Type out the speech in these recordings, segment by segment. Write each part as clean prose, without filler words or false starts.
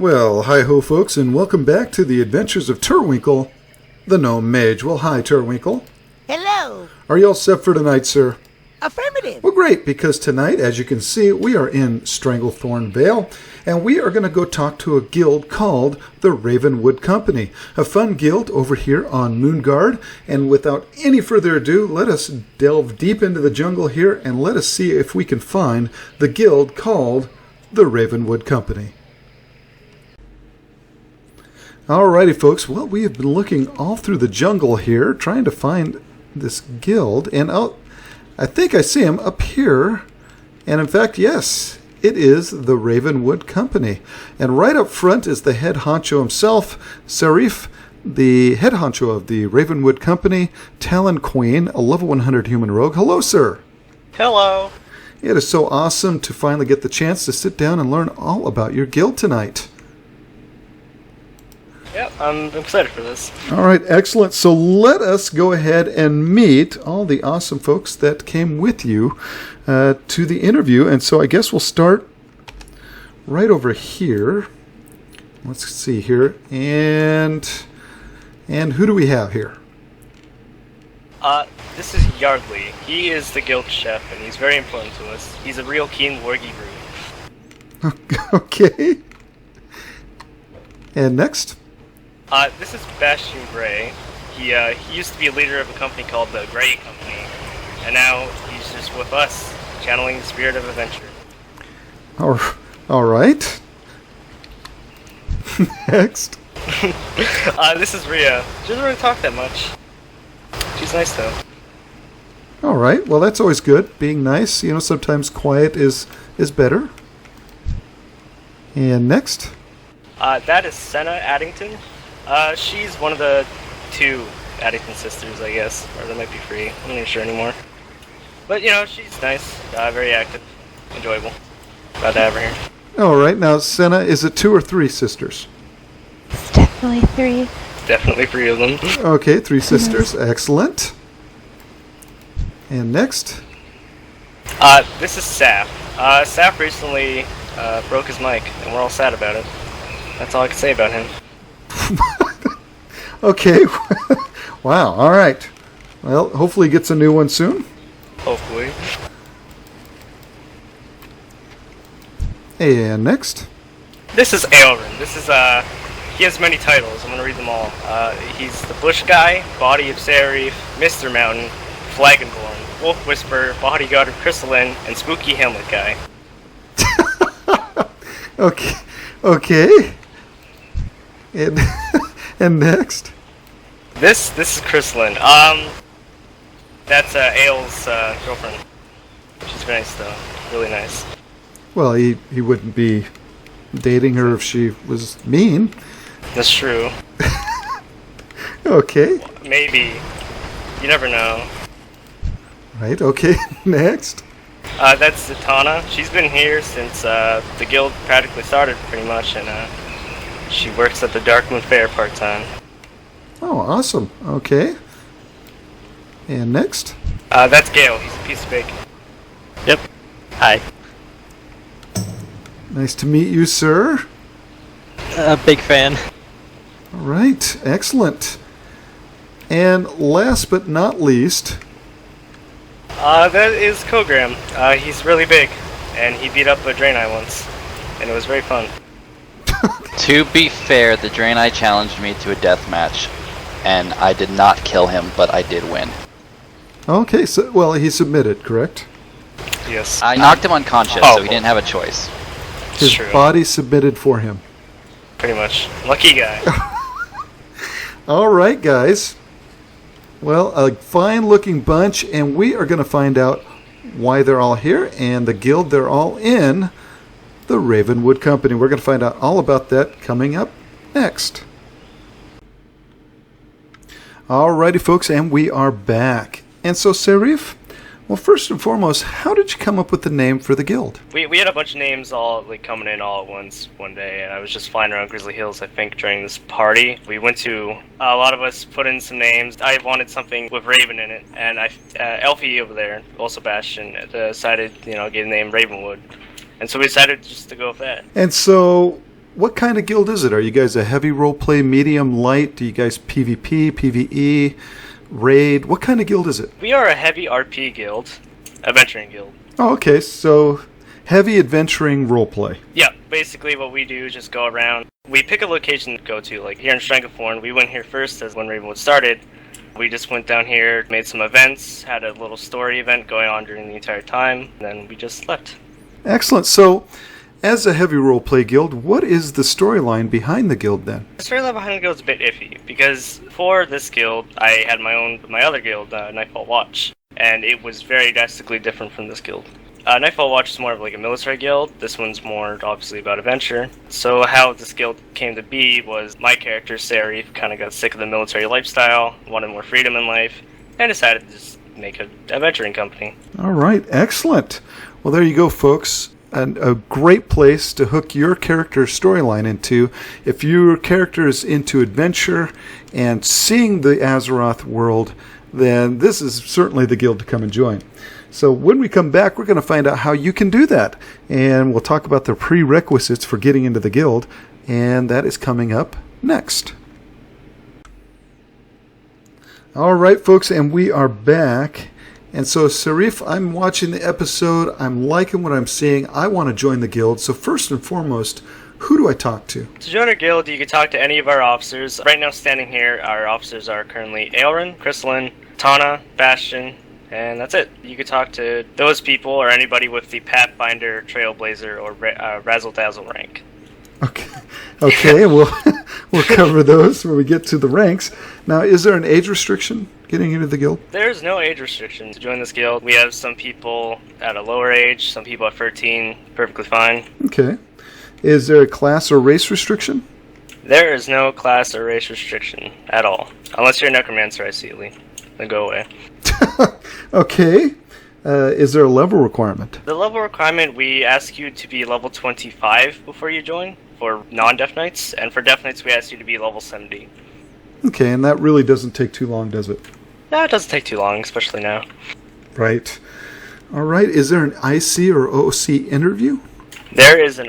Well, hi-ho folks, and welcome back to the adventures of Turwinkle, the gnome mage. Well, hi Turwinkle. Hello. Are you all set for tonight, sir? Affirmative. Well, great, because tonight, as you can see, we are in Stranglethorn Vale, and we are going to go talk to a guild called the Ravenwood Company, a fun guild over here on Moonguard. And without any further ado, let us delve deep into the jungle here, and let us see if we can find the guild called the Ravenwood Company. Alrighty, folks. Well, we have been looking all through the jungle here, trying to find this guild, and I think I see him up here. And in fact, yes, it is the Ravenwood Company. And right up front is the head honcho himself, Serif, the head honcho of the Ravenwood Company, Talon Queen, a level 100 human rogue. Hello, sir. Hello. It is so awesome to finally get the chance to sit down and learn all about your guild tonight. Yep, I'm excited for this. All right, excellent. So let us go ahead and meet all the awesome folks that came with you to the interview. And so I guess we'll start right over here. Let's see here. And who do we have here? This is Yardley. He is the guild chef, and he's very important to us. He's a real keen wargy brew. Okay. And next? This is Bastion Gray. He used to be a leader of a company called the Gray Company, and now he's just with us, channeling the spirit of adventure. All right. Next. This is Rhea. She doesn't really talk that much. She's nice, though. All right. Well, that's always good. Being nice. You know, sometimes quiet is better. And next. That is Senna Addington. She's one of the two Addington sisters, I guess. Or there might be three. I'm not even sure anymore. But, you know, she's nice, very active, enjoyable. Glad to have her here. All right. Now, Senna, is it 2 or 3 sisters? It's definitely 3. Definitely 3 of them. Okay, 3 sisters. Excellent. And next? This is Saf. Saf recently broke his mic, and we're all sad about it. That's all I can say about him. Okay. Wow. All right. Well, hopefully he gets a new one soon. Hopefully. And next? This is Aelrin. This is, he has many titles. I'm gonna read them all. He's the Bush Guy, Body of Serif, Mr. Mountain, Flagonborn, Wolf Whisperer, Bodyguard of Crystalline, and Spooky Hamlet Guy. Okay. Okay. And next? This is Crystalline. That's Ael's girlfriend. She's very nice though. Really nice. Well, he wouldn't be dating her if she was mean. That's true. Okay. Maybe. You never know. Right, okay. Next? That's Zatanna. She's been here since the guild practically started, pretty much, and she works at the Darkmoon Fair part-time. Oh, awesome. Okay. And next? That's Gale. He's a piece of bacon. Yep. Hi. Nice to meet you, sir. Big fan. All right, excellent. And last but not least... That is Kogram. He's really big, and he beat up a Draenei once, and it was very fun. To be fair, the Draenei challenged me to a death match, and I did not kill him, but I did win. Okay, so, well, he submitted, correct? Yes. I knocked him unconscious, so he didn't have a choice. His True. body submitted for him. Pretty much. Lucky guy. All right, guys. Well, a fine-looking bunch, and we are going to find out why they're all here and the guild they're all in, the Ravenwood Company. We're going to find out all about that coming up next. Alrighty, folks, and we are back. And so, Serif, well, first and foremost, how did you come up with the name for the guild? We had a bunch of names all coming in all at once one day, and I was just flying around Grizzly Hills, I think, during this party. We went to, a lot of us put in some names. I wanted something with Raven in it, and Elfie over there, also Bastion, decided, gave the name Ravenwood. And so we decided just to go with that. And so, what kind of guild is it? Are you guys a heavy roleplay, medium, light? Do you guys PvP, PvE, raid? What kind of guild is it? We are a heavy RP guild, adventuring guild. Oh, okay. So heavy adventuring roleplay. Yeah, basically what we do is just go around. We pick a location to go to. Like here in Stranglethorn, we went here first as when Ravenwood started. We just went down here, made some events, had a little story event going on during the entire time, and then we just left. Excellent. So, as a heavy roleplay guild, what is the storyline behind the guild then? The storyline behind the guild is a bit iffy, because for this guild, I had my other guild, Nightfall Watch, and it was very drastically different from this guild. Nightfall Watch is more of like a military guild. This one's more obviously about adventure. So how this guild came to be was my character, Serif, kind of got sick of the military lifestyle, wanted more freedom in life, and decided to just make an adventuring company. All right, excellent. Well, there you go, folks. And a great place to hook your character's storyline into. If your character is into adventure and seeing the Azeroth world, then this is certainly the guild to come and join. So when we come back, we're going to find out how you can do that. And we'll talk about the prerequisites for getting into the guild. And that is coming up next. All right, folks, and we are back. And so, Serif, I'm watching the episode. I'm liking what I'm seeing. I want to join the guild. So first and foremost, who do I talk to? To join our guild, you can talk to any of our officers. Right now, standing here, our officers are currently Aelrin, Crystalline, Tana, Bastion, and that's it. You could talk to those people or anybody with the Pathfinder, Trailblazer, or Razzle Dazzle rank. Okay, we'll cover those when we get to the ranks. Now, is there an age restriction getting into the guild? There's no age restriction to join this guild. We have some people at a lower age, some people at 13, perfectly fine. Okay. Is there a class or race restriction? There is no class or race restriction at all. Unless you're a necromancer, I see, Lee. Then go away. Okay. Is there a level requirement? The level requirement, we ask you to be level 25 before you join for non-Death Knights, and for Death Knights we ask you to be level 70. Okay, and that really doesn't take too long, does it? No, it doesn't take too long, especially now. Right. All right, is there an IC or OC interview? There is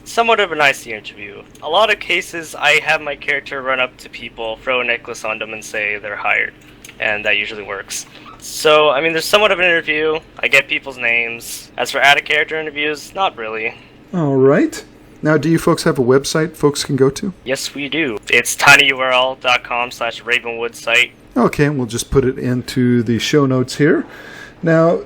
somewhat of an IC interview. A lot of cases, I have my character run up to people, throw a necklace on them, and say they're hired. And that usually works. So, I mean, there's somewhat of an interview. I get people's names. As for out-of-character interviews, not really. All right. Now, do you folks have a website folks can go to? Yes, we do. It's tinyurl.com/Ravenwood site. Okay, and we'll just put it into the show notes here. Now,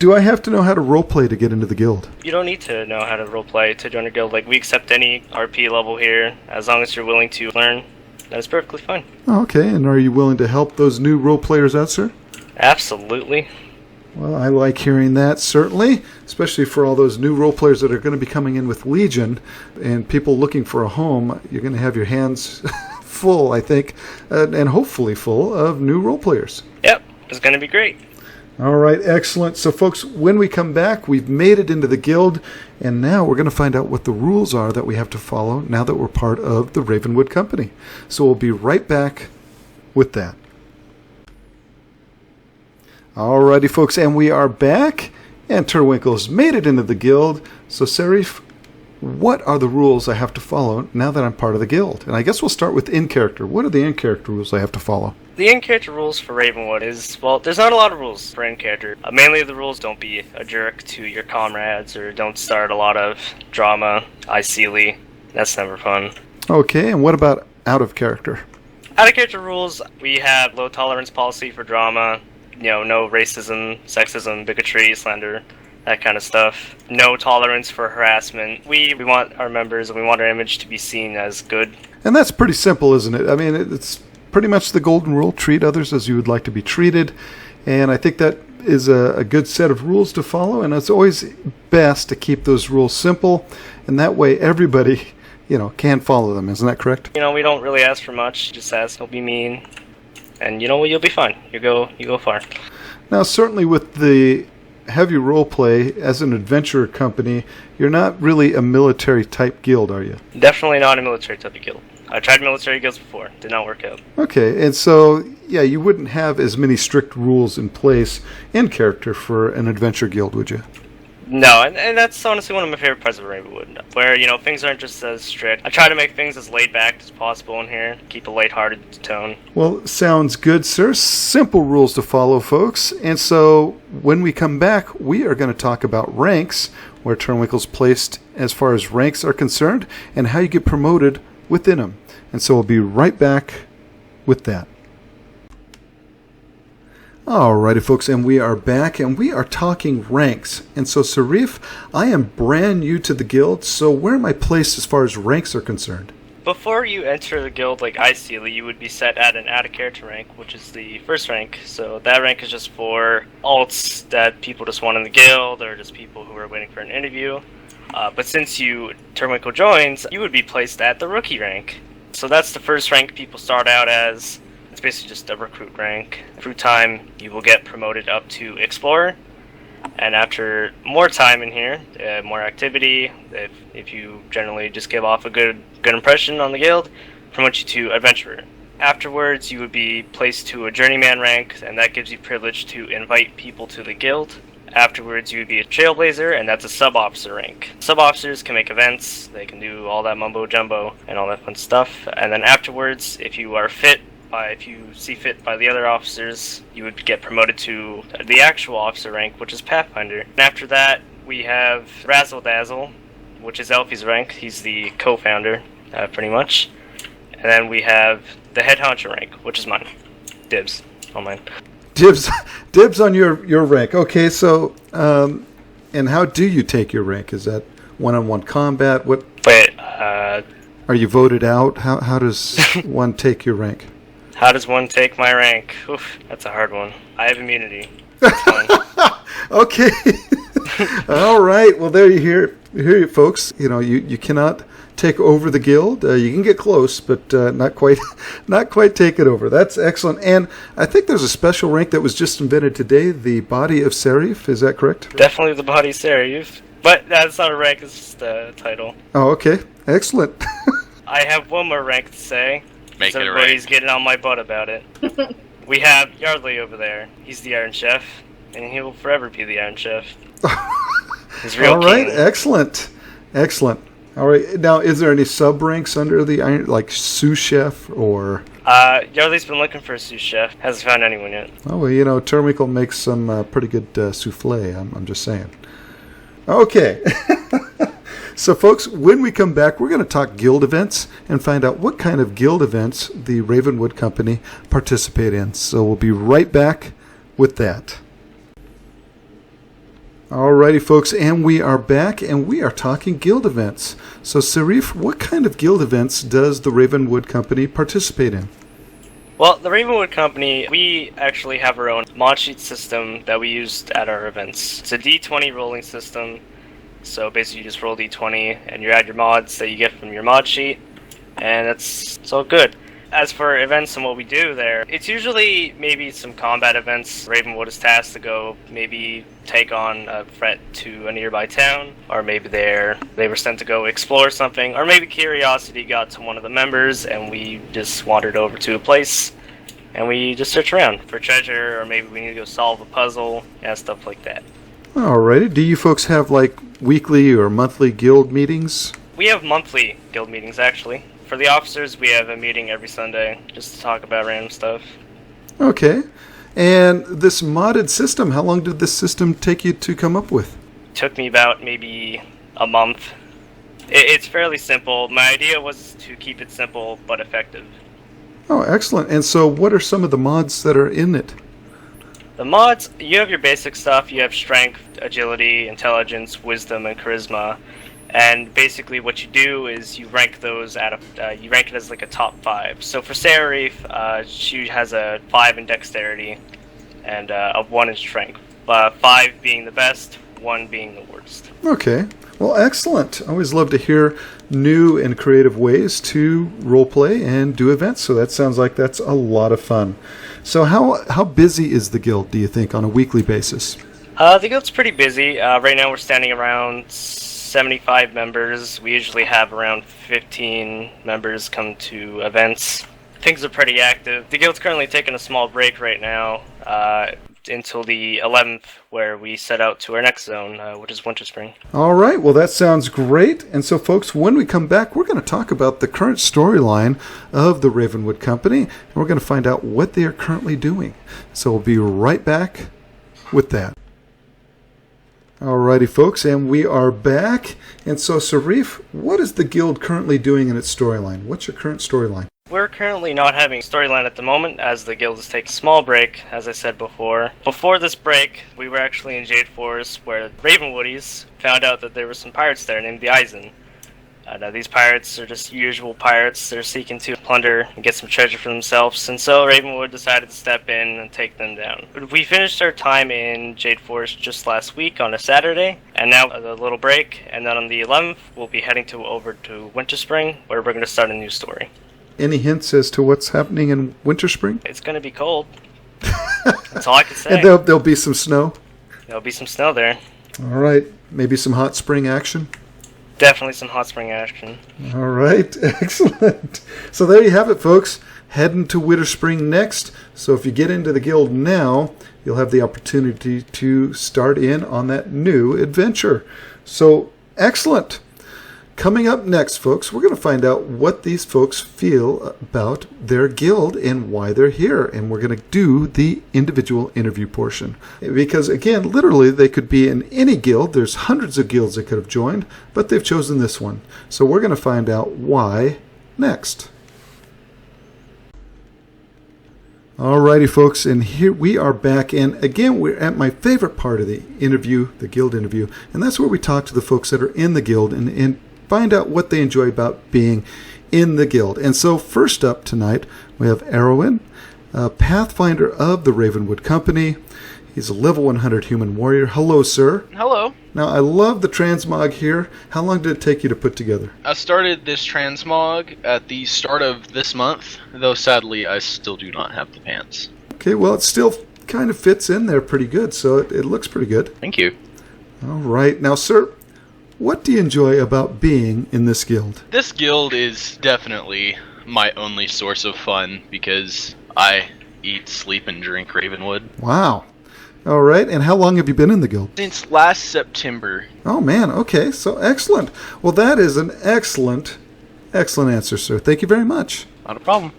do I have to know how to roleplay to get into the guild? You don't need to know how to roleplay to join a guild. Like, we accept any RP level here, as long as you're willing to learn. That is perfectly fine. Okay, and are you willing to help those new role players out, sir? Absolutely. Well, I like hearing that, certainly, especially for all those new role players that are going to be coming in with Legion and people looking for a home. You're going to have your hands full, I think, and hopefully full of new role players. Yep, it's going to be great. All right, excellent. So, folks, when we come back, we've made it into the guild, and now we're going to find out what the rules are that we have to follow now that we're part of the Ravenwood Company. So we'll be right back with that. Alrighty, folks, and we are back, and Turwinkle's made it into the guild. So, Serif, what are the rules I have to follow now that I'm part of the guild? And I guess we'll start with in-character. What are the in-character rules I have to follow? The in-character rules for Ravenwood is, well, there's not a lot of rules for in-character. Mainly the rules, don't be a jerk to your comrades, or don't start a lot of drama, IC-ly. That's never fun. Okay, and what about out-of-character? Out-of-character rules, we have low tolerance policy for drama. You know, no racism, sexism, bigotry, slander, that kind of stuff. No tolerance for harassment. We want our members and we want our image to be seen as good. And that's pretty simple, isn't it? I mean, it's pretty much the golden rule. Treat others as you would like to be treated. And I think that is a good set of rules to follow. And it's always best to keep those rules simple. And that way everybody, can follow them. Isn't that correct? We don't really ask for much. Just ask, don't be mean. And you'll be fine. You go far. Now, certainly with the heavy roleplay as an adventure company, you're not really a military type guild, are you? Definitely not a military type of guild. I tried military guilds before. Did not work out. Okay, and so, yeah, you wouldn't have as many strict rules in place in character for an adventure guild, would you? No, and that's honestly one of my favorite parts of Ravenwood, where, things aren't just as strict. I try to make things as laid back as possible in here, keep a lighthearted tone. Well, sounds good, sir. Simple rules to follow, folks. And so when we come back, we are going to talk about ranks, where Turwinkle's placed as far as ranks are concerned, and how you get promoted within them. And so we'll be right back with that. Alrighty, folks, and we are back, and we are talking ranks. And so, Sarif, I am brand new to the guild, so where am I placed as far as ranks are concerned? Before you enter the guild like Icesealy, you would be set at an add-a-character rank, which is the first rank. So that rank is just for alts that people just want in the guild, or just people who are waiting for an interview. But since Turwinkle joins, you would be placed at the rookie rank. So that's the first rank people start out as. It's basically just a recruit rank. Through time, you will get promoted up to Explorer. And after more time in here, more activity, if you generally just give off a good impression on the guild, promote you to Adventurer. Afterwards, you would be placed to a Journeyman rank, and that gives you privilege to invite people to the guild. Afterwards, you would be a Trailblazer, and that's a sub-officer rank. Sub-officers can make events, they can do all that mumbo-jumbo and all that fun stuff. And then afterwards, if you see fit by the other officers, you would get promoted to the actual officer rank, which is Pathfinder. And after that, we have Razzle Dazzle, which is Elfie's rank. He's the co-founder, pretty much. And then we have the Head Honcho rank, which is mine. Dibs on mine. Dibs on your rank. Okay, so, and how do you take your rank? Is that one-on-one combat? Are you voted out? How does one take your rank? How does one take my rank? Oof, that's a hard one. I have immunity. That's fine. Okay. All right. Well, there you hear it, folks. You cannot take over the guild. You can get close, but not quite take it over. That's excellent. And I think there's a special rank that was just invented today, the Body of Serif. Is that correct? Definitely the Body of Serif. But that's not a rank, it's just a title. Oh, okay. Excellent. I have one more rank to say. Make it a rank. Everybody's getting on my butt about it. We have Yardley over there. He's the Iron Chef, and he will forever be the Iron Chef. He's real. All right. king. Excellent. All right. Now, is there any sub ranks under the Iron, like sous chef or? Yardley's been looking for a sous chef. Hasn't found anyone yet. Oh well, Turwinkle makes some pretty good souffle. I'm just saying. Okay. So, folks, when we come back, we're going to talk guild events and find out what kind of guild events the Ravenwood Company participate in. So we'll be right back with that. Alrighty, folks, and we are back, and we are talking guild events. So, Sarif, what kind of guild events does the Ravenwood Company participate in? Well, the Ravenwood Company, we actually have our own mod sheet system that we used at our events. It's a D20 rolling system. So basically you just roll D20 and you add your mods that you get from your mod sheet, and it's all good. As for events and what we do there, it's usually maybe some combat events. Ravenwood is tasked to go maybe take on a threat to a nearby town, or maybe they were sent to go explore something, or maybe curiosity got to one of the members and we just wandered over to a place and we just search around for treasure, or maybe we need to go solve a puzzle and stuff like that. Alrighty. Do you folks have weekly or monthly guild meetings? We have monthly guild meetings, actually. For the officers, we have a meeting every Sunday just to talk about random stuff. Okay. And this modded system, how long did this system take you to come up with? It took me about maybe a month. It's fairly simple. My idea was to keep it simple but effective. Oh, excellent. And so what are some of the mods that are in it? The mods, you have your basic stuff. You have strength, agility, intelligence, wisdom, and charisma. And basically what you do is you rank those you rank it as a top 5. So for Serif, she has a 5 in dexterity and a 1 in strength. 5 being the best, 1 being the worst. Okay. Well, excellent. I always love to hear new and creative ways to roleplay and do events. So that sounds like that's a lot of fun. So how busy is the guild, do you think, on a weekly basis? The guild's pretty busy. Right now we're standing around 75 members. We usually have around 15 members come to events. Things are pretty active. The guild's currently taking a small break right now. until the 11th, where we set out to our next zone, which is Winter Spring. All right, well, that sounds great. And so, folks, when we come back, we're going to talk about the current storyline of the Ravenwood Company, and we're going to find out what they are currently doing. So we'll be right back with that. Alrighty, folks, and we are back. And so, Sarif, what is the guild currently doing in its storyline? What's your current storyline? We're currently not having a storyline at the moment, as the guild is taking a small break, as I said before. Before this break, we were actually in Jade Forest, where Ravenwoodies found out that there were some pirates there named the Eisen. Now, these pirates are just usual pirates. They're seeking to plunder and get some treasure for themselves, and so Ravenwood decided to step in and take them down. We finished our time in Jade Forest just last week on a Saturday, and now a little break, and then on the 11th, we'll be heading over to Winter Spring, where we're going to start a new story. Any hints as to what's happening in Winter Spring? It's going to be cold. That's all I can say. And there'll be some snow? There'll be some snow there. All right, maybe some hot spring action? Definitely some hot spring action. All right, excellent. So there you have it, folks. Heading to Winter Spring next. So if you get into the guild now, you'll have the opportunity to start in on that new adventure. So excellent. Coming up next, folks, we're going to find out what these folks feel about their guild and why they're here. And we're going to do the individual interview portion. Because, again, literally, they could be in any guild. There's hundreds of guilds they could have joined, but they've chosen this one. So we're going to find out why next. Alrighty, folks, and here we are back. And again, we're at my favorite part of the interview, the guild interview. And that's where we talk to the folks that are in the guild and find out what they enjoy about being in the guild. And so first up tonight, we have Erwin, a Pathfinder of the Ravenwood Company. He's a level 100 human warrior. Hello, sir. Hello. Now, I love the transmog here. How long did it take you to put together? I started this transmog at the start of this month, though sadly I still do not have the pants. Okay, well, it still kind of fits in there pretty good, so it looks pretty good. Thank you. All right. Now, sir, what do you enjoy about being in this guild? This guild is definitely my only source of fun because I eat, sleep, and drink Ravenwood. Wow. All right, and how long have you been in the guild? Since last September. Oh, man, okay, so excellent. Well, that is an excellent answer, sir. Thank you very much. Not a problem.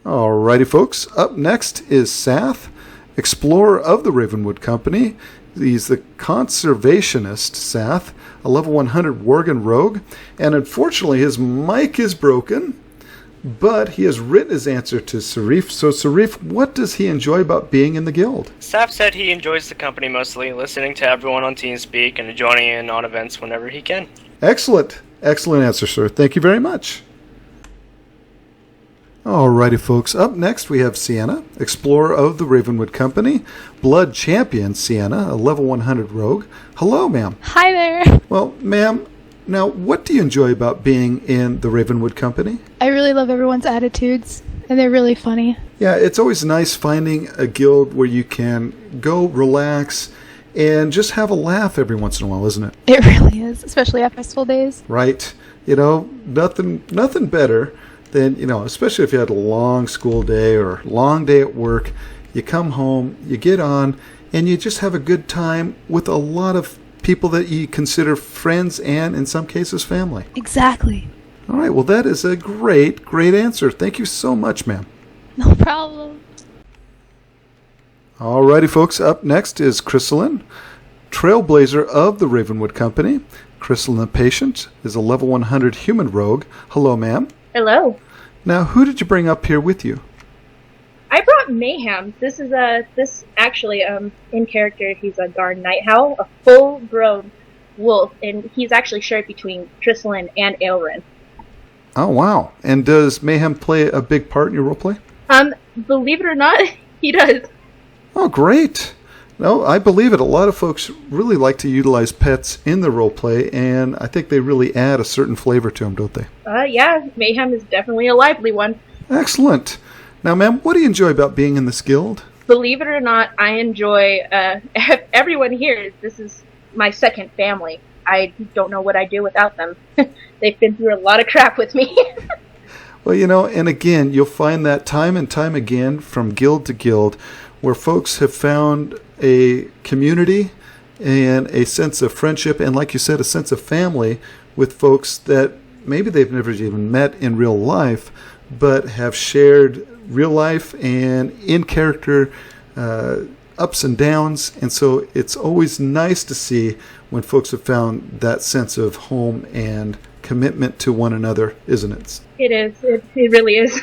All righty, folks. Up next is Sath, explorer of the Ravenwood Company. He's the conservationist, Sath, a level 100 Worgen rogue, and unfortunately his mic is broken, but he has written his answer to Sarif. So, Sarif, what does he enjoy about being in the guild? Saf said he enjoys the company mostly, listening to everyone on TeamSpeak and joining in on events whenever he can. Excellent answer, sir. Thank you very much. Alrighty, folks. Up next, we have Sienna, explorer of the Ravenwood Company, blood champion Sienna, a level 100 rogue. Hello, ma'am. Hi there. Well, ma'am, now what do you enjoy about being in the Ravenwood Company? I really love everyone's attitudes, and they're really funny. Yeah, it's always nice finding a guild where you can go relax and just have a laugh every once in a while, isn't it? It really is, especially at festival days. Right. You know, nothing better than, you know, especially if you had a long school day or long day at work, you come home, you get on, and you just have a good time with a lot of people that you consider friends and, in some cases, family. Exactly. All right, well, that is a great answer. Thank you so much, ma'am. No problem. Alrighty, folks, up next is Chrysalin, trailblazer of the Ravenwood Company. Chrysalin the Patient is a level 100 human rogue. Hello, ma'am. Hello. Now, who did you bring up here with you? I brought Mayhem. This is in character. He's a Garn Nighthowl, a full-grown wolf, and he's actually shared between Chrysalin and Aelrin. Oh, wow. And does Mayhem play a big part in your roleplay? Believe it or not, he does. Oh, great. No, I believe it. A lot of folks really like to utilize pets in the roleplay, and I think they really add a certain flavor to them, don't they? Yeah, Mayhem is definitely a lively one. Excellent. Now, ma'am, what do you enjoy about being in this guild? Believe it or not, I enjoy everyone here. This is my second family. I don't know what I'd do without them. They've been through a lot of crap with me. Well, and again, you'll find that time and time again from guild to guild where folks have found a community and a sense of friendship and, like you said, a sense of family with folks that maybe they've never even met in real life, but have shared real life and in-character ups and downs. And so it's always nice to see when folks have found that sense of home and commitment to one another, isn't it? It is. It really is.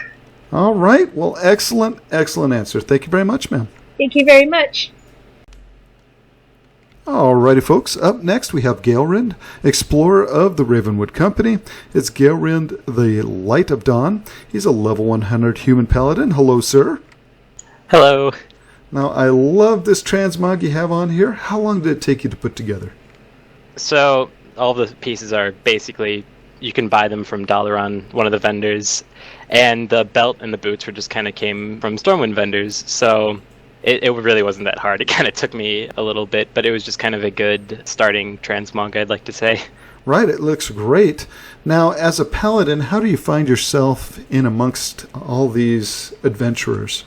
All right. Well, excellent answer. Thank you very much, ma'am. Thank you very much. Alrighty, folks. Up next, we have Gaelrind, explorer of the Ravenwood Company. It's Gaelrind, the Light of Dawn. He's a level 100 human paladin. Hello, sir. Hello. Now, I love this transmog you have on here. How long did it take you to put together? So, all the pieces are basically, you can buy them from Dalaran, one of the vendors, and the belt and the boots were just kind of came from Stormwind vendors, so it really wasn't that hard. It kind of took me a little bit, but it was just kind of a good starting transmog, I'd like to say. Right, it looks great. Now, as a paladin, how do you find yourself in amongst all these adventurers?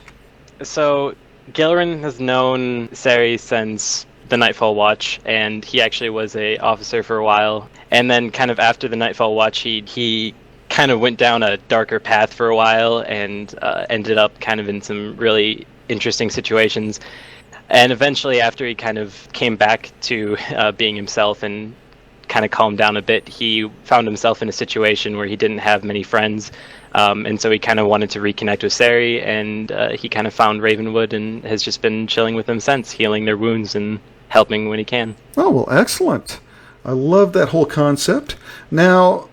So, Gilrin has known Sari since the Nightfall Watch, and he actually was a officer for a while. And then kind of after the Nightfall Watch, he kind of went down a darker path for a while and ended up kind of in some really interesting situations. And eventually, after he kind of came back to being himself and kind of calmed down a bit, he found himself in a situation where he didn't have many friends. And so he kind of wanted to reconnect with Sari, and he kind of found Ravenwood and has just been chilling with them since, healing their wounds and helping when he can. Oh, well, excellent. I love that whole concept. Now,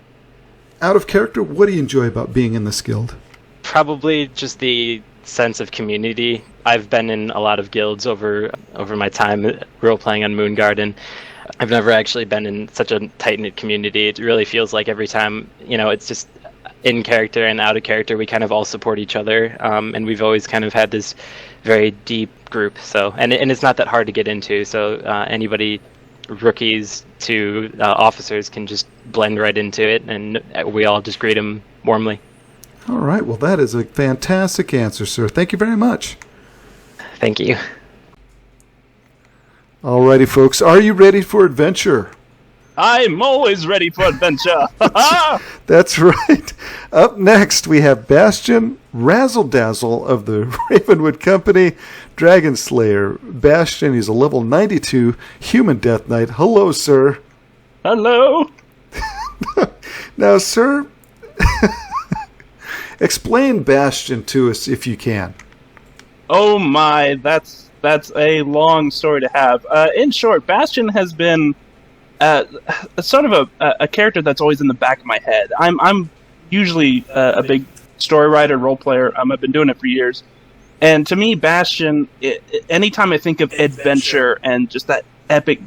out of character, what do you enjoy about being in this guild? Probably just the sense of community. I've been in a lot of guilds over my time role-playing on Moonguard, and I've never actually been in such a tight-knit community. It really feels like every time, it's just in character and out of character, we kind of all support each other, and we've always kind of had this very deep group. So, and it's not that hard to get into. So anybody, rookies to officers, can just blend right into it, and we all just greet them warmly. All right. Well, that is a fantastic answer, sir. Thank you very much. Thank you. Alrighty, folks. Are you ready for adventure? I'm always ready for adventure. That's right. Up next, we have Bastion Razzle Dazzle of the Ravenwood Company, Dragon Slayer. Bastion, he's a level 92 human death knight. Hello, sir. Hello. Now, sir, explain Bastion to us if you can. Oh my, that's a long story to have. In short, Bastion has been sort of a character that's always in the back of my head. I'm usually a big story writer, role player. I've been doing it for years, and to me, Bastion. Anytime I think of adventure and just that epic,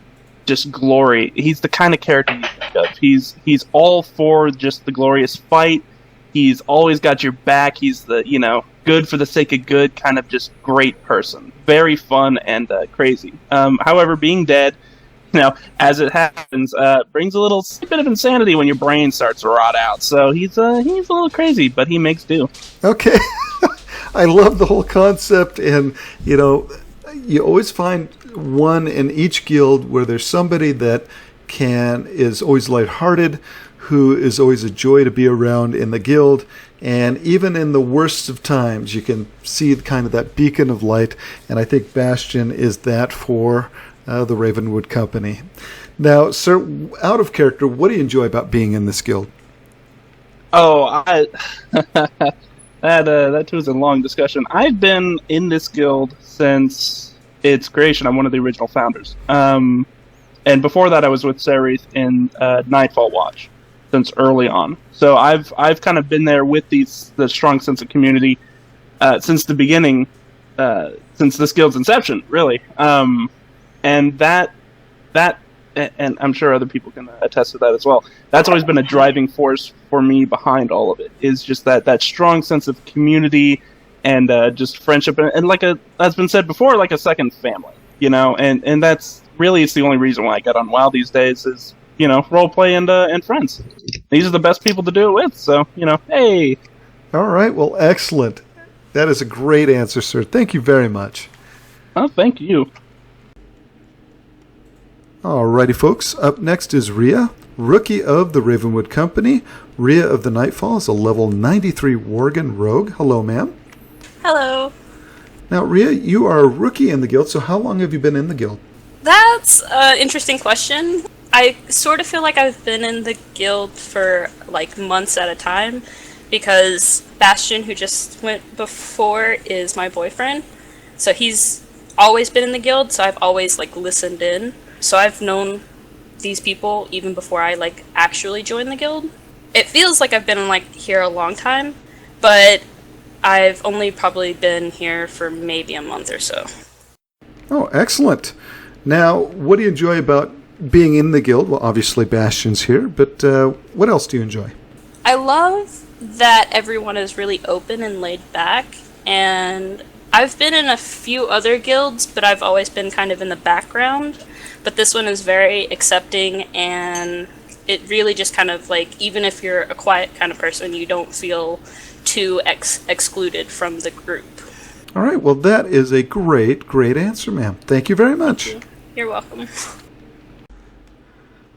just glory, he's the kind of character you think of. He's all for just the glorious fight. He's always got your back. He's the good for the sake of good kind of just great person. Very fun and crazy. However, being dead. As it happens, brings a little bit of insanity when your brain starts to rot out. So he's a little crazy, but he makes do. Okay. I love the whole concept, and you always find one in each guild where there's somebody that is always lighthearted, who is always a joy to be around in the guild, and even in the worst of times, you can see kind of that beacon of light, and I think Bastion is that for the Ravenwood Company. Now, sir, out of character, what do you enjoy about being in this guild? Oh, that too is a long discussion. I've been in this guild since its creation. I'm one of the original founders. And before that, I was with Serith in Nightfall Watch since early on. So I've kind of been there with the strong sense of community since the beginning, since this guild's inception, really. And that, and I'm sure other people can attest to that as well. That's always been a driving force for me behind all of it. Is just that strong sense of community and just friendship, and that's been said before, like a second family, And that's really it's the only reason why I get on WoW these days is role play and friends. These are the best people to do it with. So hey. All right, well, excellent. That is a great answer, sir. Thank you very much. Oh, thank you. Alrighty, folks. Up next is Rhea, rookie of the Ravenwood Company. Rhea of the Nightfall is a level 93 Worgen rogue. Hello, ma'am. Hello. Now, Rhea, you are a rookie in the guild, so how long have you been in the guild? That's an interesting question. I sort of feel like I've been in the guild for like months at a time because Bastion, who just went before, is my boyfriend. So he's always been in the guild, so I've always like listened in. So I've known these people even before I like actually joined the guild. It feels like I've been like here a long time, but I've only probably been here for maybe a month or so. Oh, excellent. Now, what do you enjoy about being in the guild? Well, obviously Bastion's here, but what else do you enjoy? I love that everyone is really open and laid back, and I've been in a few other guilds, but I've always been kind of in the background. But this one is very accepting, and it really just kind of like, even if you're a quiet kind of person, you don't feel too excluded from the group. All right, well, that is a great answer, ma'am. Thank you very much. You're welcome.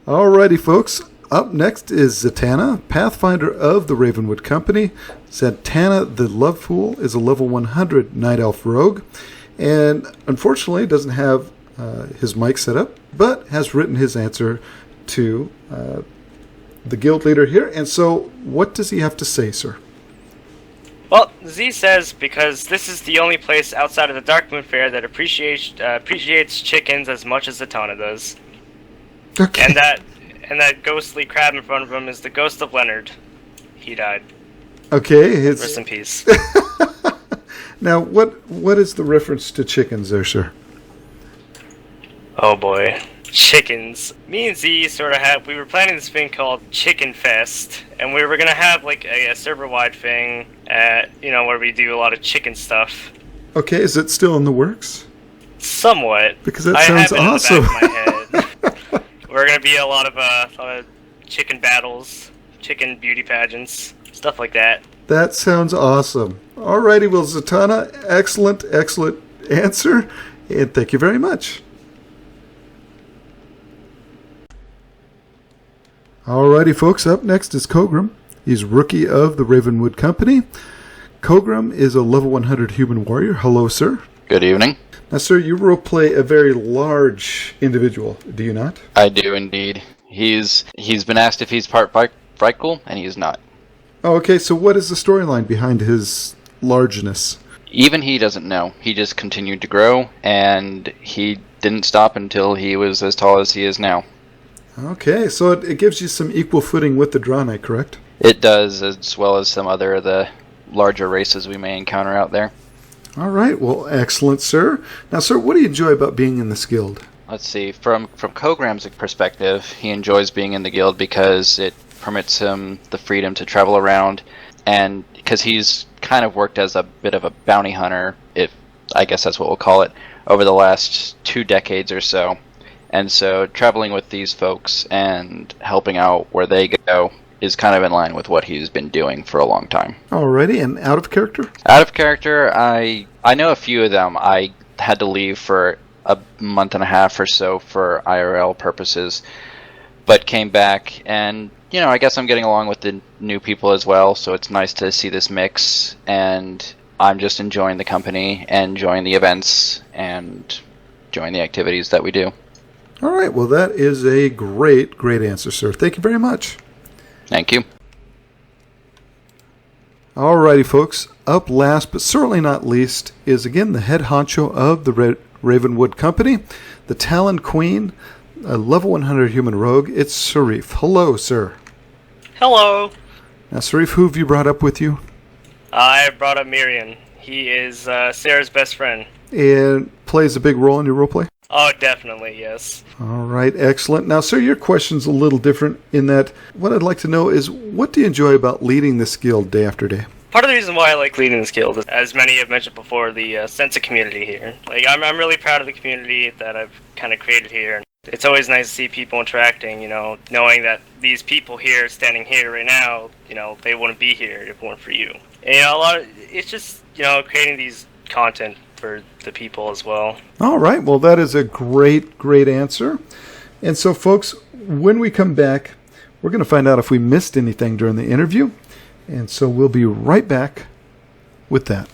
Alrighty, folks. Up next is Zatanna, Pathfinder of the Ravenwood Company. Zatanna the Lovefool is a level 100 Night Elf Rogue, and unfortunately doesn't have his mic set up, but has written his answer to the guild leader here. And so, what does he have to say, sir? Well, Z says because this is the only place outside of the Darkmoon Fair that appreciates chickens as much as Zatanna does. Okay. And that ghostly crab in front of him is the ghost of Leonard. He died. Okay. Rest in peace. Now, what is the reference to chickens there, sir? Oh boy. Chickens. Me and Z we were planning this thing called Chicken Fest, and we were gonna have like a server-wide thing where we do a lot of chicken stuff. Okay, is it still in the works? Somewhat. Because that sounds awesome. In the back of my head. We're gonna be a lot of chicken battles, chicken beauty pageants, stuff like that. That sounds awesome. Alrighty, well, Zatanna, excellent answer, and thank you very much. Alrighty, folks, up next is Kogram. He's rookie of the Ravenwood Company. Kogram is a level 100 human warrior. Hello, sir. Good evening. Now, sir, you roleplay a very large individual, do you not? I do indeed. He's been asked if he's part Frightful, and he is not. Oh, okay, so what is the storyline behind his largeness? Even he doesn't know. He just continued to grow, and he didn't stop until he was as tall as he is now. Okay, so it gives you some equal footing with the Draw Knight, correct? It does, as well as some other of the larger races we may encounter out there. All right, well, excellent, sir. Now, sir, what do you enjoy about being in this guild? Let's see, from Kogram's perspective, he enjoys being in the guild because it permits him the freedom to travel around, and because he's kind of worked as a bit of a bounty hunter, I guess that's what we'll call it, over the last 2 decades or so. And so traveling with these folks and helping out where they go is kind of in line with what he's been doing for a long time. Alrighty, and out of character? Out of character, I know a few of them. I had to leave for a month and a half or so for IRL purposes, but came back, and I guess I'm getting along with the new people as well, so it's nice to see this mix, and I'm just enjoying the company and enjoying the events and enjoying the activities that we do. All right, well, that is a great answer, sir. Thank you very much. Thank you. Alrighty, folks. Up last, but certainly not least, is again the head honcho of the Ravenwood Company, the Talon Queen, a level 100 human rogue. It's Sarif. Hello, sir. Hello. Now, Sarif, who have you brought up with you? I brought up Miriam. He is Sarah's best friend. And plays a big role in your roleplay? Oh, definitely, yes. All right, excellent. Now, sir, your question's a little different in that what I'd like to know is what do you enjoy about leading this guild day after day? Part of the reason why I like leading this guild is, as many have mentioned before, the sense of community here. Like, I'm really proud of the community that I've kind of created here. It's always nice to see people interacting, knowing that these people here, standing here right now, they wouldn't be here if it weren't for you. And, it's just, creating these content for the people as well. All right. Well, that is a great, great answer. And so, folks, when we come back, we're going to find out if we missed anything during the interview. And so we'll be right back with that.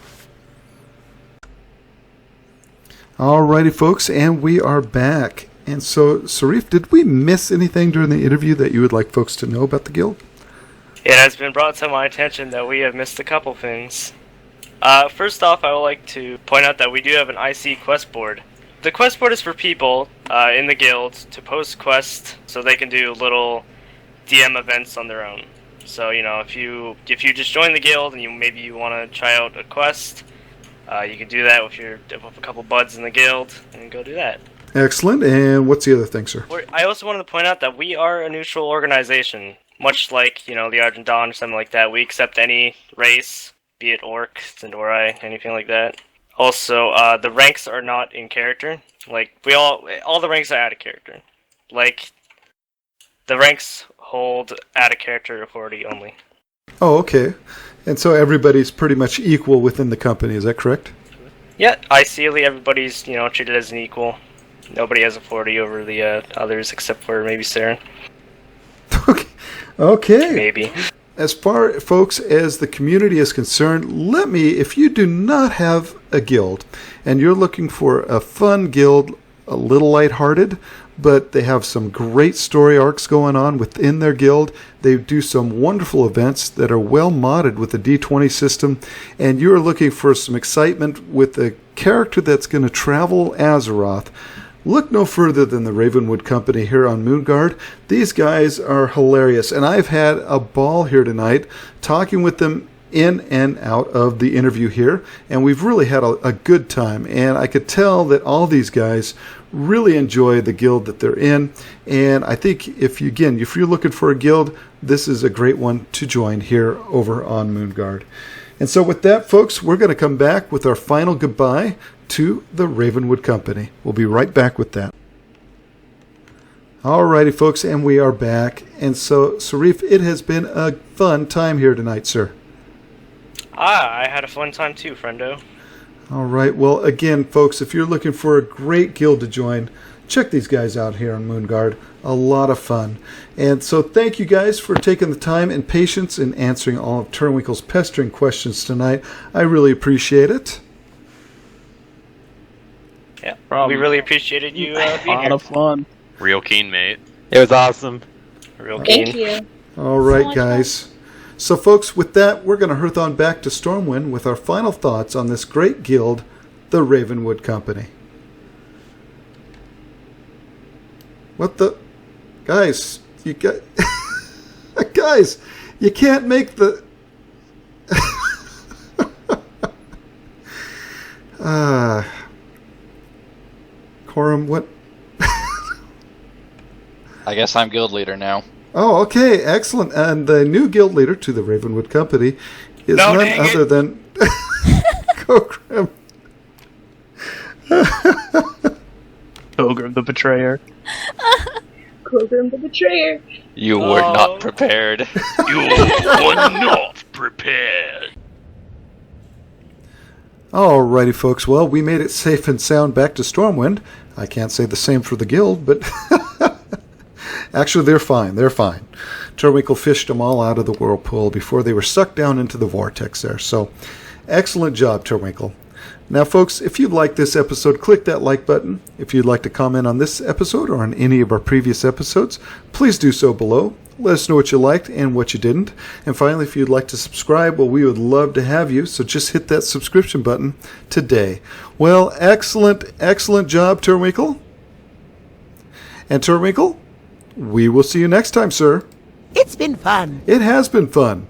All righty, folks, and we are back. And so, Sarif, did we miss anything during the interview that you would like folks to know about the Guild? It has been brought to my attention that we have missed a couple things. First off, I would like to point out that we do have an IC quest board. The quest board is for people in the guild to post quests so they can do little DM events on their own. So, if you just join the guild and maybe you want to try out a quest, you can do that with a couple buds in the guild and go do that. Excellent. And what's the other thing, sir? I also wanted to point out that we are a neutral organization, much like, the Argent Dawn or something like that. We accept any race, be it Orc, Zendori, anything like that. Also, the ranks are not in character. Like, all the ranks are out of character. Like, the ranks hold out of character authority only. Oh, okay. And so everybody's pretty much equal within the company, is that correct? Yeah, ideally everybody's, treated as an equal. Nobody has authority over the others except for maybe Saren. Okay. Maybe. As far, folks, as the community is concerned, if you do not have a guild and you're looking for a fun guild, a little lighthearted, but they have some great story arcs going on within their guild. They do some wonderful events that are well modded with the D20 system, and you're looking for some excitement with a character that's going to travel Azeroth. Look no further than the Ravenwood Company here on Moonguard. These guys are hilarious, and I've had a ball here tonight talking with them in and out of the interview here, and we've really had a good time, and I could tell that all these guys really enjoy the guild that they're in, and I think if you're looking for a guild, this is a great one to join here over on Moonguard. And so with that, folks, we're going to come back with our final goodbye to the Ravenwood Company. We'll be right back with that. Alrighty, folks, and we are back. And so, Sarif, it has been a fun time here tonight, sir. I had a fun time too, friendo. Alright, well, again, folks, if you're looking for a great guild to join, check these guys out here on Moonguard. A lot of fun. And so thank you guys for taking the time and patience in answering all of Turwinkle's pestering questions tonight. I really appreciate it. Yeah, we really appreciated you being here. A lot of fun. Real keen, mate. It was awesome. Real keen. Thank you. All right, guys. So, folks, with that, we're going to hearth on back to Stormwind with our final thoughts on this great guild, the Ravenwood Company. What the... Guys, you got... Guys, you can't make the... Corum, what... I guess I'm guild leader now. Oh, okay, excellent. And the new guild leader to the Ravenwood Company is none other than Kokram. Ogre the Betrayer. Program the Betrayer. You were not prepared. You were not prepared. Alrighty, folks. Well, we made it safe and sound back to Stormwind. I can't say the same for the guild, but actually they're fine. They're fine. Turwinkle fished them all out of the whirlpool before they were sucked down into the vortex there. So, excellent job, Turwinkle. Now, folks, if you liked this episode, click that like button. If you'd like to comment on this episode or on any of our previous episodes, please do so below. Let us know what you liked and what you didn't. And finally, if you'd like to subscribe, well, we would love to have you. So just hit that subscription button today. Well, excellent job, Turwinkle. And Turwinkle, we will see you next time, sir. It's been fun. It has been fun.